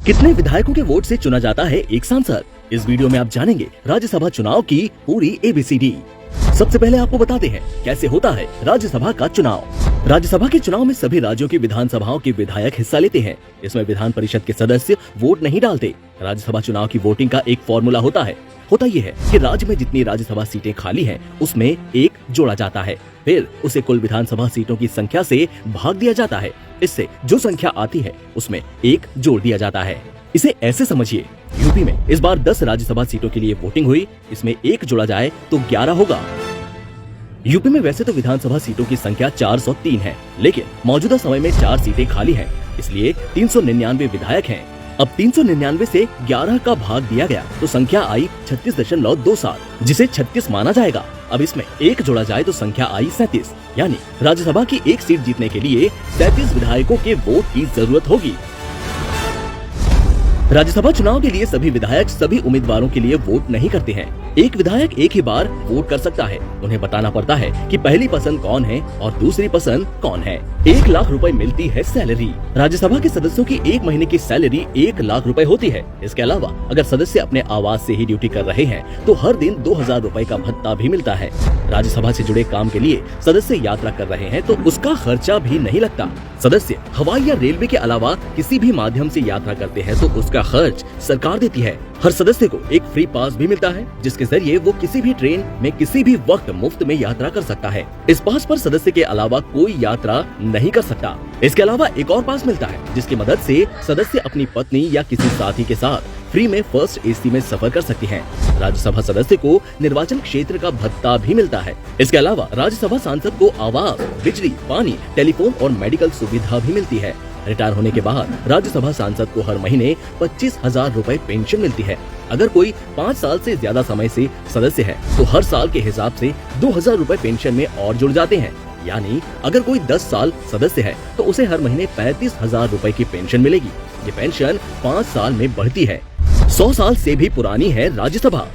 कितने विधायकों के वोट से चुना जाता है एक सांसद? इस वीडियो में आप जानेंगे राज्यसभा चुनाव की पूरी ABCD। सबसे पहले आपको बताते हैं कैसे होता है राज्यसभा का चुनाव। राज्यसभा के चुनाव में सभी राज्यों की विधानसभाओं के विधायक हिस्सा लेते हैं। इसमें विधान परिषद के सदस्य वोट नहीं डालते। राज्यसभा चुनाव की वोटिंग का एक फॉर्मूला होता ये है कि राज्य में जितनी राज्यसभा सीटें खाली हैं, उसमें एक जोड़ा जाता है। फिर उसे कुल विधानसभा सीटों की संख्या से भाग दिया जाता है। इससे जो संख्या आती है उसमें एक जोड़ दिया जाता है। इसे ऐसे समझिए, यूपी में इस बार 10 राज्यसभा सीटों के लिए वोटिंग हुई, इसमें एक जोड़ा जाए तो 11 होगा। यूपी में वैसे तो विधानसभा सीटों की संख्या 403 है, लेकिन मौजूदा समय में 4 सीटें खाली हैं, इसलिए 399 विधायक हैं। अब 399 से 11 का भाग दिया गया तो संख्या आई 36.27, जिसे 36 माना जाएगा। अब इसमें एक जोड़ा जाए तो संख्या आई 37, यानी राज्यसभा की एक सीट जीतने के लिए 37 विधायकों के वोट की जरूरत होगी। राज्यसभा चुनाव के लिए सभी विधायक सभी उम्मीदवारों के लिए वोट नहीं करते हैं। एक विधायक एक ही बार वोट कर सकता है। उन्हें बताना पड़ता है कि पहली पसंद कौन है और दूसरी पसंद कौन है। 1 लाख रुपए मिलती है सैलरी। राज्यसभा के सदस्यों की 1 महीने की सैलरी 1 लाख रुपए होती है। इसके अलावा अगर सदस्य अपने आवास से ही ड्यूटी कर रहे हैं तो हर दिन 2000 रुपए का भत्ता भी मिलता है। राज्यसभा से जुड़े काम के लिए सदस्य यात्रा कर रहे हैं तो उसका खर्चा भी नहीं लगता। सदस्य हवाई या रेलवे के अलावा किसी भी माध्यम से यात्रा करते हैं तो उसका खर्च सरकार देती है। हर सदस्य को एक फ्री पास भी मिलता है, जिसके जरिए वो किसी भी ट्रेन में किसी भी वक्त मुफ्त में यात्रा कर सकता है। इस पास पर सदस्य के अलावा कोई यात्रा नहीं कर सकता। इसके अलावा एक और पास मिलता है, जिसकी मदद से सदस्य अपनी पत्नी या किसी साथी के साथ फ्री में फर्स्ट AC में सफर कर सकती हैं। राज्यसभा सदस्य को निर्वाचन क्षेत्र का भत्ता भी मिलता है। इसके अलावा राज्यसभा सांसद को आवास, बिजली, पानी, टेलीफोन और मेडिकल सुविधा भी मिलती है। रिटायर होने के बाद राज्यसभा सांसद को हर महीने 25,000 रुपए पेंशन मिलती है। अगर कोई 5 साल से ज्यादा समय से सदस्य है तो हर साल के हिसाब से 2,000 रुपए पेंशन में और जुड़ जाते हैं। यानी अगर कोई 10 साल सदस्य है तो उसे हर महीने 35,000 रुपए की पेंशन मिलेगी। ये पेंशन 5 साल में बढ़ती है। 100 साल से भी पुरानी है राज्यसभा।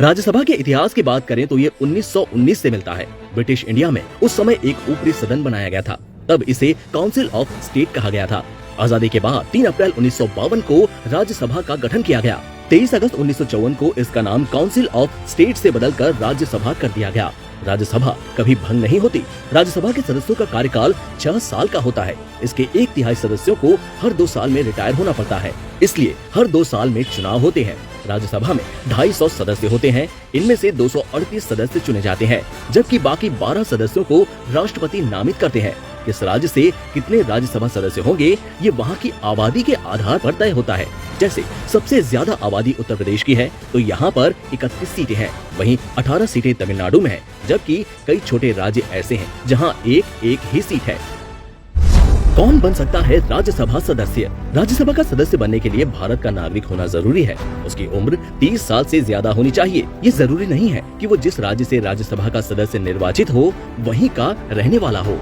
राज्यसभा के इतिहास की बात करें तो ये 1919 से मिलता है। ब्रिटिश इंडिया में उस समय एक ऊपरी सदन बनाया गया था, तब इसे काउंसिल ऑफ स्टेट कहा गया था। आजादी के बाद 3 अप्रैल 1952 को राज्यसभा का गठन किया गया। 23 अगस्त 1954 को इसका नाम काउंसिल ऑफ स्टेट से बदलकर राज्यसभा कर दिया गया। राज्यसभा कभी भंग नहीं होती। राज्यसभा के सदस्यों का कार्यकाल 6 साल का होता है। इसके 1/3 सदस्यों को हर 2 साल में रिटायर होना पड़ता है, इसलिए हर 2 साल में चुनाव होते हैं। राज्यसभा में 250 सदस्य होते हैं। इनमें से 238 सदस्य चुने जाते हैं, जबकि बाकी 12 सदस्यों को राष्ट्रपति नामित करते हैं। किस राज्य से कितने राज्यसभा सदस्य होंगे ये वहाँ की आबादी के आधार पर तय होता है। जैसे सबसे ज्यादा आबादी उत्तर प्रदेश की है तो यहाँ पर 31 सीटें हैं। वहीं 18 सीटें तमिलनाडु में हैं, जबकि कई छोटे राज्य ऐसे हैं जहाँ एक ही सीट है। कौन बन सकता है राज्यसभा सदस्य? राज्यसभा का सदस्य बनने के लिए भारत का नागरिक होना जरूरी है। उसकी उम्र 30 साल से ज्यादा होनी चाहिए। ये जरूरी नहीं है कि वो जिस राज्य से राज्यसभा का सदस्य निर्वाचित हो वहीं का रहने वाला हो।